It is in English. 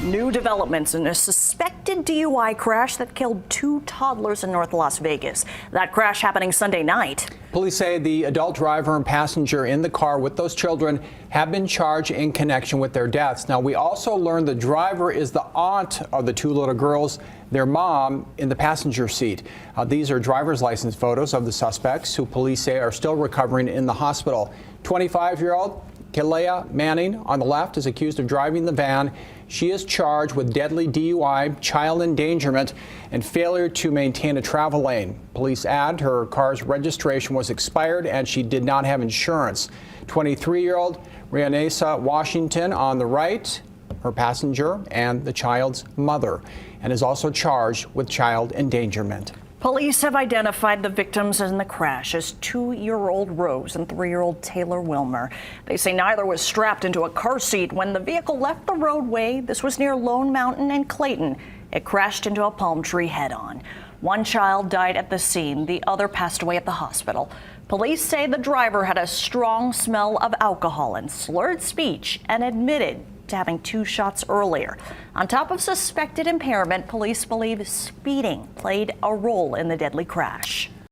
New developments in a suspected DUI crash that killed 2 toddlers in North Las Vegas. That crash happening Sunday night. Police say the adult driver and passenger in the car with those children have been charged in connection with their deaths. Now, we also learned the driver is the aunt of the 2 little girls, their mom in the passenger seat. These are driver's license photos of the suspects, who police say are still recovering in the hospital. 25-year-old Kalea Manning on the left is accused of driving the van. She is charged with deadly DUI, child endangerment, and failure to maintain a travel lane. Police add her car's registration was expired and she did not have insurance. 23-year-old Rianesa Washington on the right, her passenger and the child's mother, and is also charged with child endangerment. Police have identified the victims in the crash as 2-year-old Rose and 3-year-old Taylor Wilmer. They say neither was strapped into a car seat when the vehicle left the roadway. This was near Lone Mountain and Clayton. It crashed into a palm tree head-on. One child died at the scene. The other passed away at the hospital. Police say the driver had a strong smell of alcohol and slurred speech and admitted to having 2 shots earlier. On top of suspected impairment, police believe speeding played a role in the deadly crash.